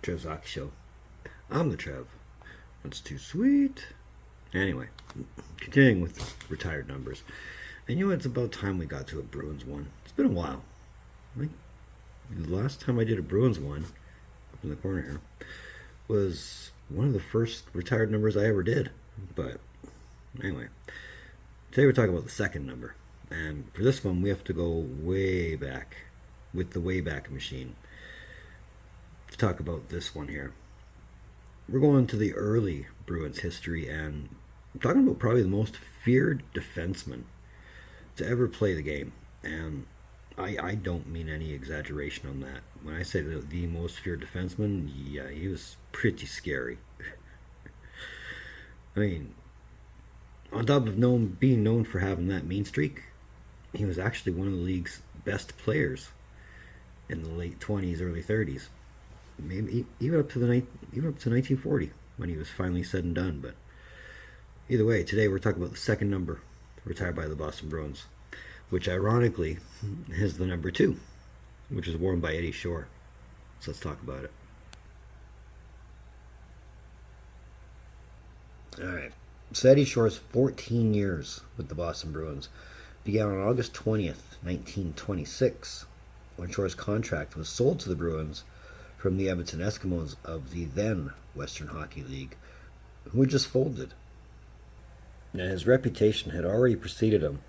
Trev's Hockey Show. I'm the Trev. That's too sweet. Anyway, continuing with retired numbers. And you know, it's about time we got to a Bruins one. It's been a while. I think the last time I did a Bruins one, up in the corner here, was one of the first retired numbers I ever did. But anyway, today we're talking about the second number. And for this one, we have to go way back with the Wayback Machine to talk about this one here. We're going to the early Bruins history, and I'm talking about probably the most feared defenseman to ever play the game. And I don't mean any exaggeration on that. When I say the most feared defenseman, yeah, he was pretty scary. I mean, on top of being known for having that mean streak, he was actually one of the league's best players in the late 20s, early 30s. Maybe even up to 1940 when he was finally said and done. But either way, today we're talking about the second number retired by the Boston Bruins, which ironically is the number 2, which is worn by Eddie Shore. So let's talk about it. Alright, so Eddie Shore's 14 years with the Boston Bruins began on August 20th, 1926, when Shore's contract was sold to the Bruins from the Edmonton Eskimos of the then Western Hockey League, who had just folded. Now, his reputation had already preceded him,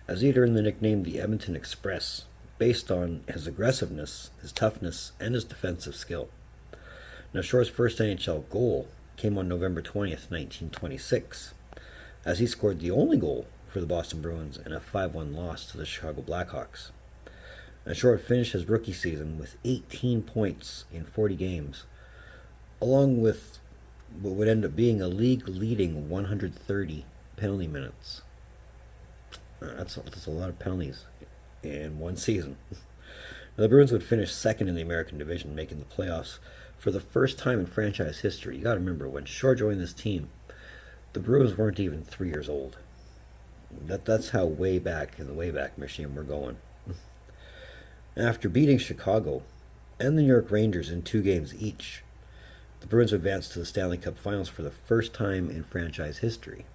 as he'd earned the nickname the Edmonton Express, based on his aggressiveness, his toughness, and his defensive skill. Now, Shore's first NHL goal came on November 20th, 1926, as he scored the only goal for the Boston Bruins in a 5-1 loss to the Chicago Blackhawks. Now, Shore finished his rookie season with 18 points in 40 games, along with what would end up being a league-leading 130 penalty minutes. That's a lot of penalties in one season. Now, the Bruins would finish second in the American Division, making the playoffs for the first time in franchise history. You got to remember, when Shore joined this team, the Bruins weren't even 3 years old. That's how way back in the Wayback Machine we're going. After beating Chicago and the New York Rangers in 2 games each, the Bruins advanced to the Stanley Cup Finals for the first time in franchise history.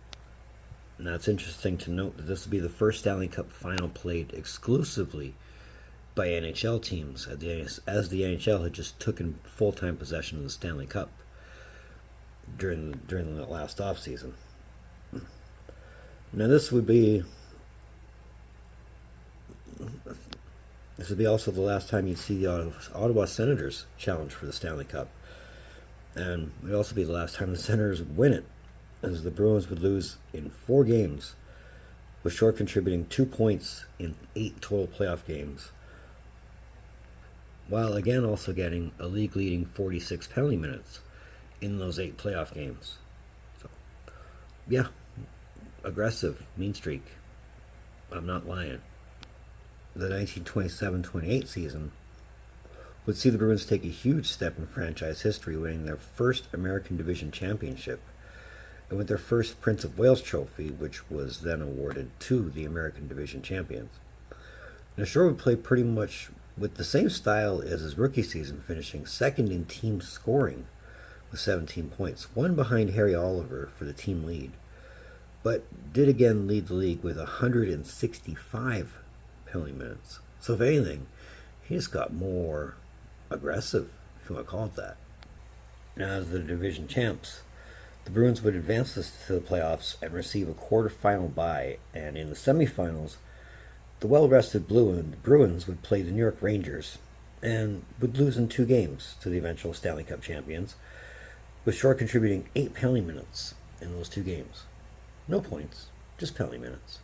Now, it's interesting to note that this would be the first Stanley Cup Final played exclusively by NHL teams, as the NHL had just taken full-time possession of the Stanley Cup during the last offseason. Now, this would be also the last time you'd see the Ottawa Senators challenge for the Stanley Cup. And it would also be the last time the Senators would win it, as the Bruins would lose in 4 games, with Shore contributing 2 points in 8 total playoff games, while again also getting a league-leading 46 penalty minutes in those 8 playoff games. So, yeah, aggressive, mean streak. I'm not lying. The 1927-28 season would see the Bruins take a huge step in franchise history, winning their first American Division championship, and with their first Prince of Wales trophy, which was then awarded to the American Division champions. Now, Shore would play pretty much with the same style as his rookie season, finishing second in team scoring with 17 points, one behind Harry Oliver for the team lead, but did again lead the league with 165 penalty minutes. So if anything, he just got more aggressive, if you want to call it that. Now, as the division champs, the Bruins would advance to the playoffs and receive a quarterfinal bye, and in the semifinals, the well-rested Bruins would play the New York Rangers and would lose in 2 games to the eventual Stanley Cup champions, with Shore contributing 8 penalty minutes in those 2 games. No points, just penalty minutes.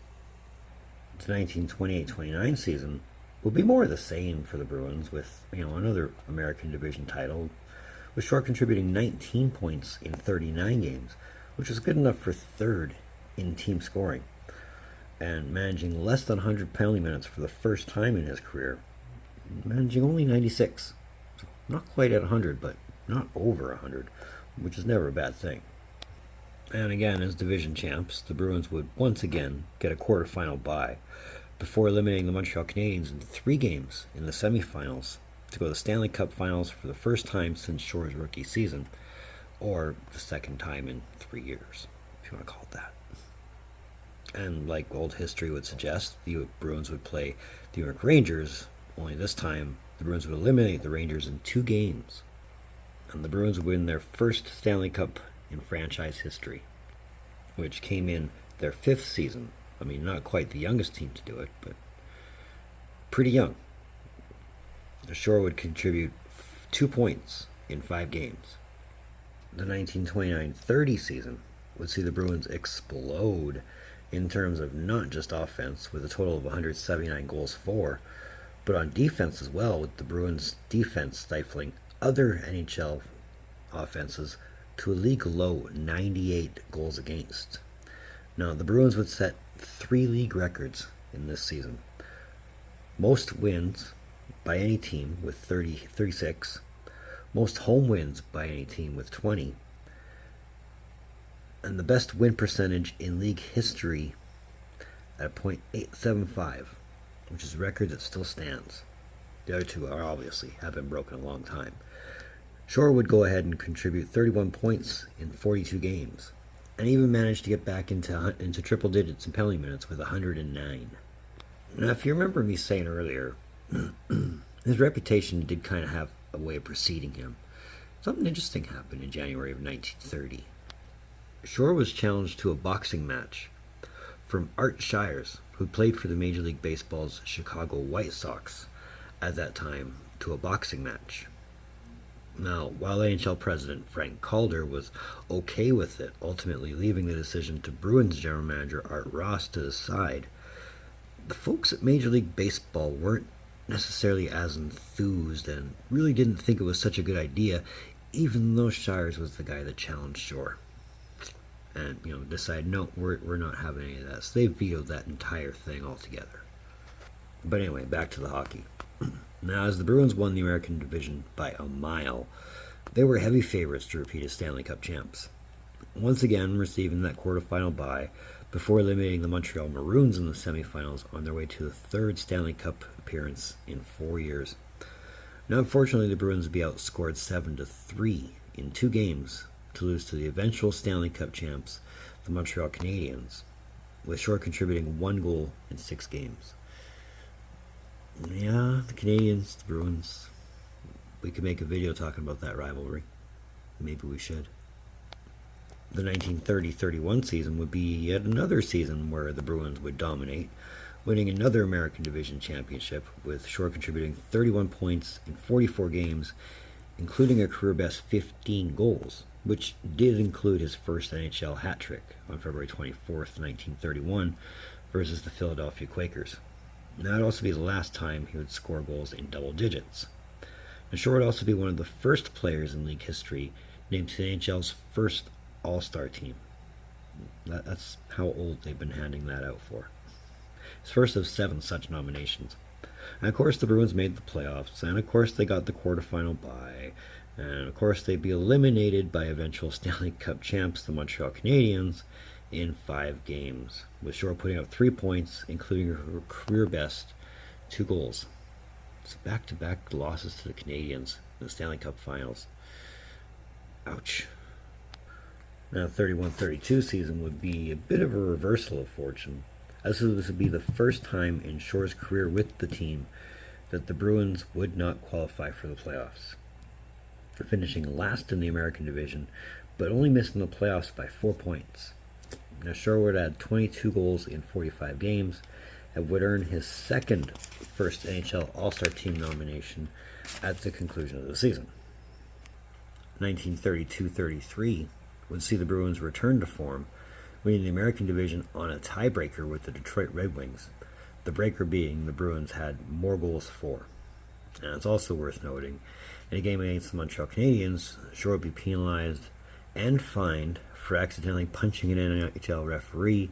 The 1928-29 season will be more of the same for the Bruins, with another American Division title, with Shore contributing 19 points in 39 games, which was good enough for 3rd in team scoring, and managing less than 100 penalty minutes for the first time in his career, managing only 96. So not quite at 100, but not over 100, which is never a bad thing. And again, as division champs, the Bruins would once again get a quarterfinal bye before eliminating the Montreal Canadiens in 3 games in the semifinals to go to the Stanley Cup Finals for the first time since Shore's rookie season, or the second time in 3 years, if you want to call it that. And like old history would suggest, the Bruins would play the New York Rangers, only this time the Bruins would eliminate the Rangers in 2 games. And the Bruins would win their first Stanley Cup in franchise history, which came in their 5th season. I mean, not quite the youngest team to do it, but pretty young. The Shore would contribute 2 points in 5 games. The 1929-30 season would see the Bruins explode in terms of not just offense, with a total of 179 goals for, but on defense as well, with the Bruins' defense stifling other NHL offenses to a league low 98 goals against. Now, the Bruins would set 3 league records in this season. Most wins by any team with 36, most home wins by any team with 20, and the best win percentage in league history at .875, which is a record that still stands. The other 2 are obviously have been broken a long time. Shore would go ahead and contribute 31 points in 42 games, and even managed to get back into triple digits in penalty minutes with 109. Now, if you remember me saying earlier, his reputation did kind of have a way of preceding him. Something interesting happened in January of 1930. Shore was challenged to a boxing match from Art Shires, who played for the Major League Baseball's Chicago White Sox at that time, to a boxing match. Now, while NHL President Frank Calder was okay with it, ultimately leaving the decision to Bruins general manager Art Ross to decide, the folks at Major League Baseball weren't necessarily as enthused and really didn't think it was such a good idea, even though Shires was the guy that challenged Shore. And, decided, no, we're not having any of that. So they vetoed that entire thing altogether. But anyway, back to the hockey. Now, as the Bruins won the American Division by a mile, they were heavy favorites to repeat as Stanley Cup champs, once again receiving that quarterfinal bye before eliminating the Montreal Maroons in the semifinals on their way to the 3rd Stanley Cup appearance in 4 years. Now, unfortunately, the Bruins would be outscored 7-3 in 2 games to lose to the eventual Stanley Cup champs, the Montreal Canadiens, with Shore contributing 1 goal in 6 games. Yeah, the Canadiens, the Bruins. We could make a video talking about that rivalry. Maybe we should. The 1930-31 season would be yet another season where the Bruins would dominate, winning another American Division championship, with Shore contributing 31 points in 44 games, including a career-best 15 goals, which did include his first NHL hat trick on February 24th, 1931, versus the Philadelphia Quakers. That would also be the last time he would score goals in double digits. And Shore would also be one of the first players in league history named to the NHL's first All-Star team. That's how old they've been handing that out for. His first of 7 such nominations. And of course the Bruins made the playoffs, and of course they got the quarterfinal bye, and of course they'd be eliminated by eventual Stanley Cup champs, the Montreal Canadiens, in 5 games, with Shore putting up 3 points, including her career best 2 goals. It's back-to-back losses to the Canadiens in the Stanley Cup Finals. Ouch. Now, the 31-32 season would be a bit of a reversal of fortune, as this would be the first time in Shore's career with the team that the Bruins would not qualify for the playoffs, for finishing last in the American Division, but only missing the playoffs by 4 points. Now, Shore would add 22 goals in 45 games and would earn his second first NHL All-Star Team nomination at the conclusion of the season. 1932-33 would see the Bruins return to form, winning the American Division on a tiebreaker with the Detroit Red Wings, the breaker being the Bruins had more goals for. And it's also worth noting, in a game against the Montreal Canadiens, Shore would be penalized and fined for accidentally punching an NHL referee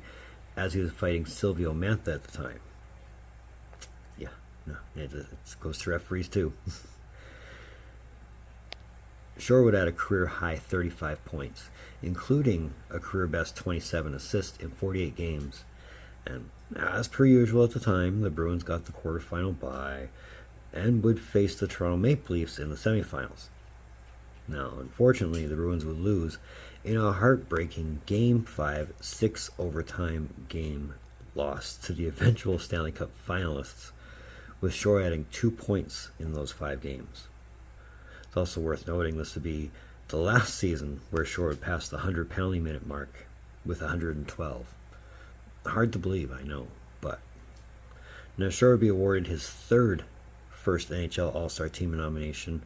as he was fighting Silvio Mantha at the time. Yeah, no, it goes to referees too. Shore would add a career-high 35 points, including a career-best 27 assists in 48 games. And as per usual at the time, the Bruins got the quarterfinal bye, and would face the Toronto Maple Leafs in the semifinals. Now, unfortunately, the Bruins would lose in a heartbreaking Game 5 6 overtime game loss to the eventual Stanley Cup finalists, with Shore adding 2 points in those 5 games. It's also worth noting this would be the last season where Shore had passed the 100 penalty minute mark with 112. Hard to believe, I know, but now Shore would be awarded his first NHL All-Star Team nomination,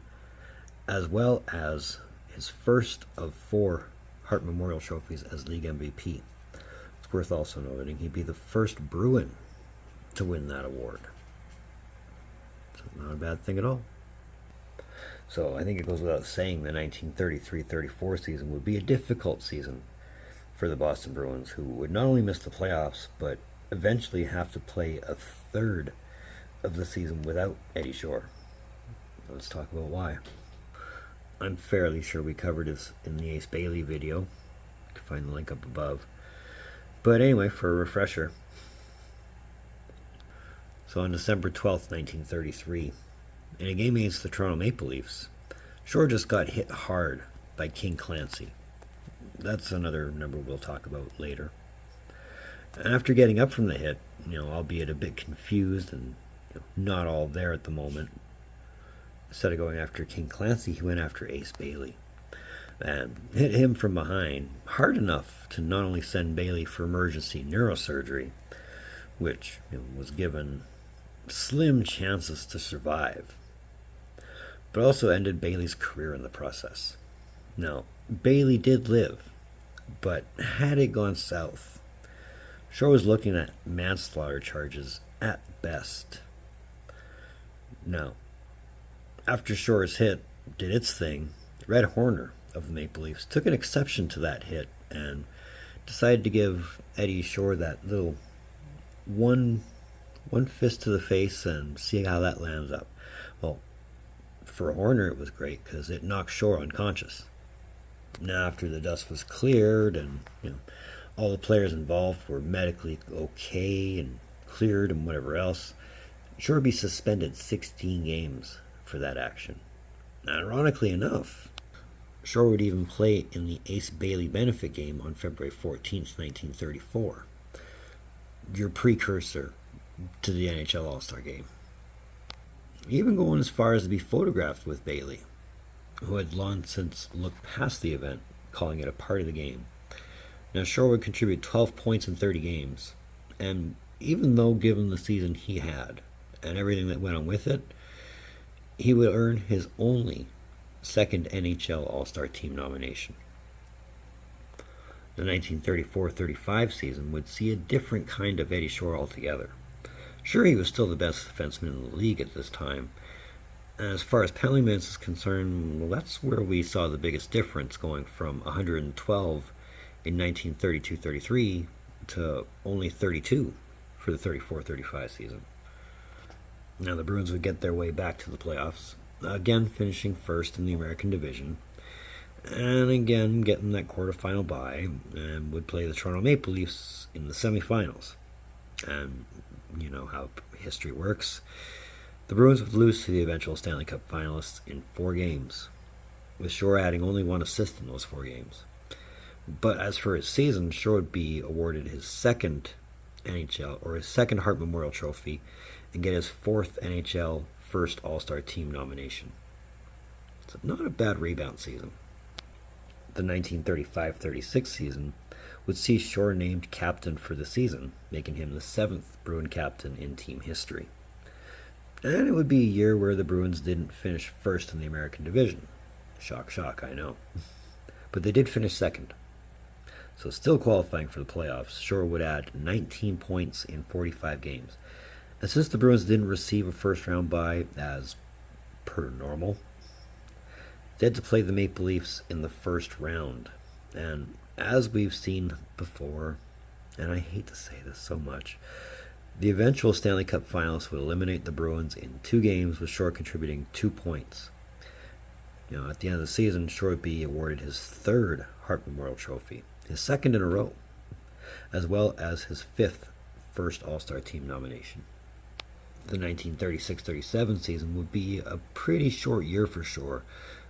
as well as his first of 4 Hart Memorial trophies as league MVP. It's worth also noting he'd be the first Bruin to win that award. So not a bad thing at all. So I think it goes without saying the 1933-34 season would be a difficult season for the Boston Bruins, who would not only miss the playoffs, but eventually have to play a third of the season without Eddie Shore. Let's talk about why. I'm fairly sure we covered this in the Ace Bailey video. You can find the link up above. But anyway, for a refresher. So on December 12th, 1933, in a game against the Toronto Maple Leafs, Shore just got hit hard by King Clancy. That's another number we'll talk about later. After getting up from the hit, albeit a bit confused and not all there at the moment, instead of going after King Clancy, he went after Ace Bailey and hit him from behind hard enough to not only send Bailey for emergency neurosurgery, which was given slim chances to survive, but also ended Bailey's career in the process. Now, Bailey did live, but had it gone south, Shore was looking at manslaughter charges at best. Now, after Shore's hit did its thing, Red Horner of the Maple Leafs took an exception to that hit and decided to give Eddie Shore that little one fist to the face and see how that lands up. Well, for Horner it was great because it knocked Shore unconscious. Now, after the dust was cleared and all the players involved were medically okay and cleared and whatever else, Shore would be suspended 16 games for that action. Now, ironically enough, Shore would even play in the Ace Bailey benefit game on February 14th, 1934, your precursor to the NHL All-Star Game. Even going as far as to be photographed with Bailey, who had long since looked past the event, calling it a part of the game. Now, Shore would contribute 12 points in 30 games, and even though given the season he had and everything that went on with it, he would earn his only second NHL All-Star Team nomination. The 1934-35 season would see a different kind of Eddie Shore altogether. Sure, he was still the best defenseman in the league at this time. As far as penalty minutes is concerned, well, that's where we saw the biggest difference, going from 112 in 1932-33 to only 32 for the 34-35 season. Now the Bruins would get their way back to the playoffs, again finishing first in the American Division, and again getting that quarterfinal bye, and would play the Toronto Maple Leafs in the semifinals. And you know how history works. The Bruins would lose to the eventual Stanley Cup finalists in 4 games, with Shore adding only 1 assist in those 4 games. But as for his season, Shore would be awarded his second Hart Memorial Trophy and get his 4th NHL First All-Star Team nomination. So not a bad rebound season. The 1935-36 season would see Shore named captain for the season, making him the 7th Bruin captain in team history. And it would be a year where the Bruins didn't finish first in the American Division. Shock, shock, I know. But they did finish second. So still qualifying for the playoffs, Shore would add 19 points in 45 games. And since the Bruins didn't receive a first-round bye, as per normal, they had to play the Maple Leafs in the first round. And as we've seen before, and I hate to say this so much, the eventual Stanley Cup finalists would eliminate the Bruins in 2 games, with Shore contributing 2 points. At the end of the season, Shore would be awarded his 3rd Hart Memorial Trophy, his 2nd in a row, as well as his 5th First All-Star Team nomination. The 1936-37 season would be a pretty short year for Shore,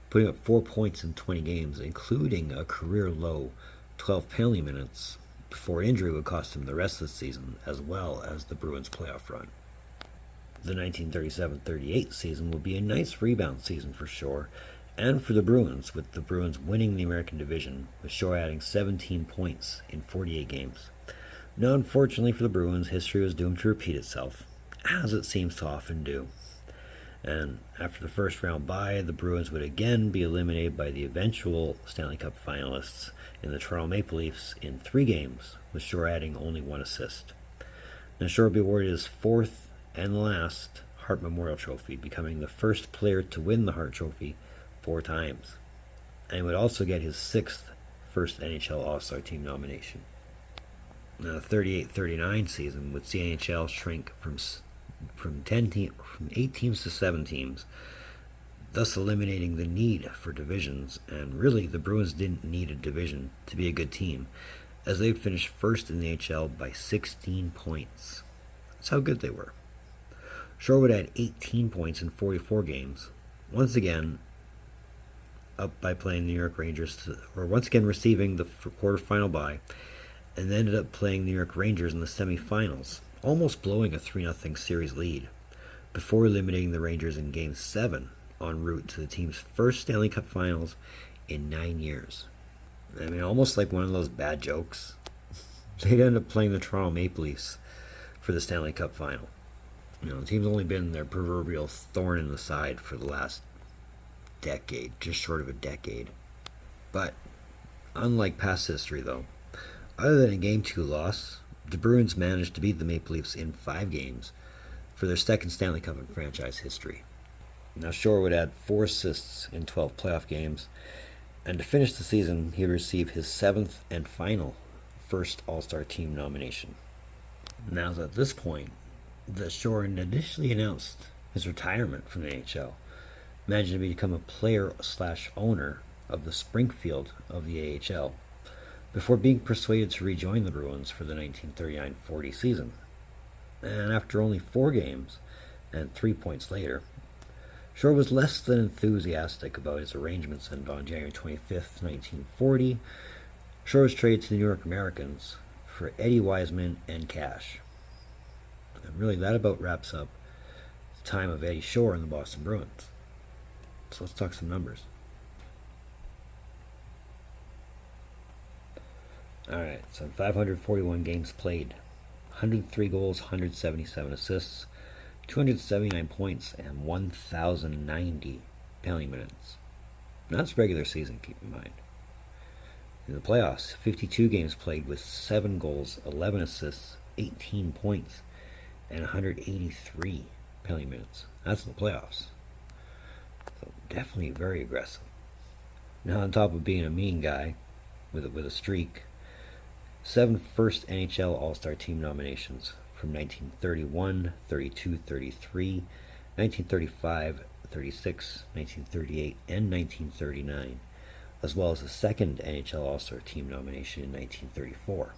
putting up 4 points in 20 games, including a career-low 12 penalty minutes, before injury would cost him the rest of the season, as well as the Bruins' playoff run. The 1937-38 season would be a nice rebound season for Shore and for the Bruins, with the Bruins winning the American Division, with Shore adding 17 points in 48 games. Now, unfortunately for the Bruins, history was doomed to repeat itself, as it seems to often do. And after the first round bye, the Bruins would again be eliminated by the eventual Stanley Cup finalists in the Toronto Maple Leafs in 3 games, with Shore adding only 1 assist. Now, Shore would be awarded his 4th and last Hart Memorial Trophy, becoming the first player to win the Hart Trophy 4 times. And he would also get his 6th first NHL All-Star Team nomination. Now, the 38-39 season would see NHL shrink from 8 teams to 7 teams, thus eliminating the need for divisions. And really, the Bruins didn't need a division to be a good team, as they finished first in the NHL by 16 points. That's how good they were. Shore would add 18 points in 44 games, once again up by playing the New York Rangers, once again receiving the quarterfinal bye, and then ended up playing the New York Rangers in the semifinals, almost blowing a 3-0 series lead, before eliminating the Rangers in Game 7 en route to the team's first Stanley Cup Finals in 9 years. I mean, almost like one of those bad jokes. They'd end up playing the Toronto Maple Leafs for the Stanley Cup Final. The team's only been their proverbial thorn in the side for the last decade, just short of a decade. But, unlike past history though, other than a Game 2 loss, the Bruins managed to beat the Maple Leafs in 5 games for their 2nd Stanley Cup in franchise history. Now, Shore would add 4 assists in 12 playoff games, and to finish the season, he would receive his 7th and final first All-Star Team nomination. Now, it's at this point that Shore initially announced his retirement from the NHL, managing to become a player/owner of the Springfield of the AHL, before being persuaded to rejoin the Bruins for the 1939-40 season. And after only 4 games, and 3 points later, Shore was less than enthusiastic about his arrangements, and on January 25th, 1940, Shore was traded to the New York Americans for Eddie Wiseman and cash. And really, that about wraps up the time of Eddie Shore and the Boston Bruins. So let's talk some numbers. Alright, so 541 games played, 103 goals, 177 assists, 279 points, and 1,090 penalty minutes. That's regular season, keep in mind. In the playoffs, 52 games played with 7 goals, 11 assists, 18 points, and 183 penalty minutes. That's in the playoffs. So definitely very aggressive. Now, on top of being a mean guy with a streak, 7 first NHL All-Star Team nominations from 1931, 32, 33, 1935, 36, 1938, and 1939, as well as a 2nd NHL All-Star Team nomination in 1934.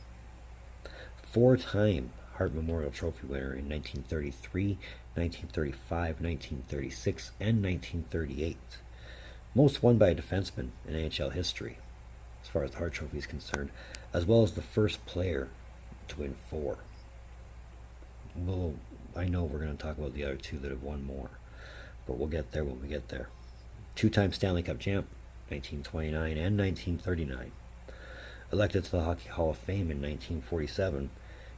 4-time Hart Memorial Trophy winner in 1933, 1935, 1936, and 1938. Most won by a defenseman in NHL history, as far as the Hart Trophy is concerned, as well as the first player to win 4. Well, I know we're going to talk about the other 2 that have won more, but we'll get there when we get there. 2-time Stanley Cup champ, 1929 and 1939. Elected to the Hockey Hall of Fame in 1947,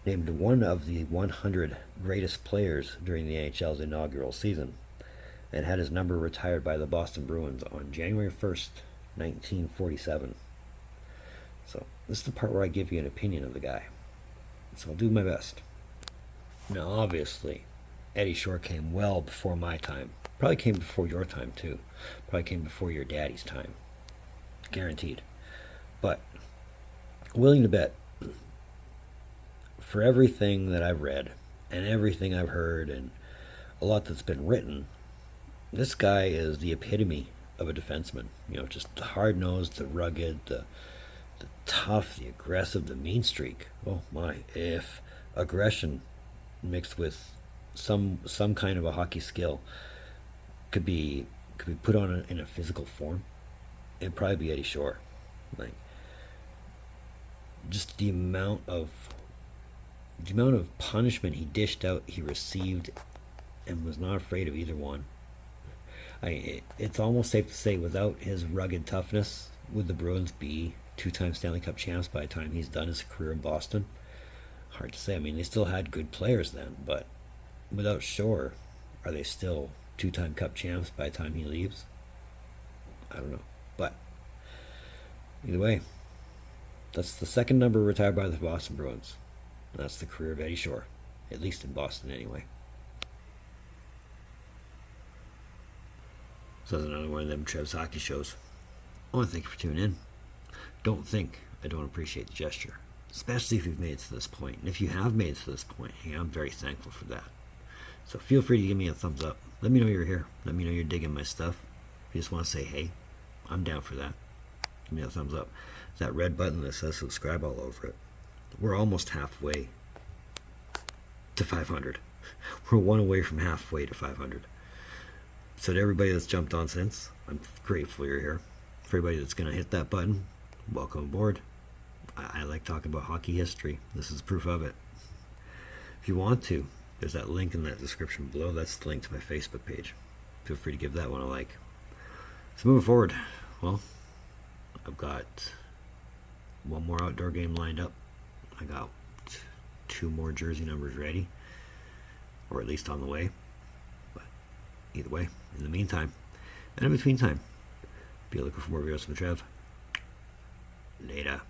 named one of the 100 greatest players during the NHL's inaugural season, and had his number retired by the Boston Bruins on January 1st, 1947. So this is the part where I give you an opinion of the guy. So I'll do my best. Now, obviously, Eddie Shore came well before my time. Probably came before your time, too. Probably came before your daddy's time. Guaranteed. But, willing to bet, for everything that I've read, and everything I've heard, and a lot that's been written, this guy is the epitome of a defenseman. Just the hard-nosed, the rugged, the tough, the aggressive, the mean streak. Oh my, if aggression mixed with some kind of a hockey skill could be put on in a physical form, it'd probably be Eddie Shore. Like, just the amount of punishment he dished out, he received, and was not afraid of either one. It's almost safe to say, without his rugged toughness, would the Bruins be two-time Stanley Cup champs by the time he's done his career in Boston? Hard to say. I mean, they still had good players then, but without Shore, are they still two-time Cup champs by the time he leaves? I don't know. But either way, that's the second number retired by the Boston Bruins. And that's the career of Eddie Shore, at least in Boston anyway. So that's another one of them Trev's hockey shows. I want to thank you for tuning in. Don't think I don't appreciate the gesture, especially if you've made it to this point. And if you have made it to this point, hey, I'm very thankful for that. So feel free to give me a thumbs up. Let me know you're here. Let me know you're digging my stuff. If you just want to say, hey, I'm down for that, give me a thumbs up. That red button that says subscribe all over it. We're almost halfway to 500. We're one away from halfway to 500. So to everybody that's jumped on since, I'm grateful you're here. For everybody that's going to hit that button, welcome aboard. I like talking about hockey history. This is proof of it. If you want to, there's that link in that description below. That's the link to my Facebook page. Feel free to give that one a like. So moving forward, well, I've got one more outdoor game lined up. I got 2 more jersey numbers ready, or at least on the way. But either way, in the meantime, and in between time, be looking for more videos from Trev. Later.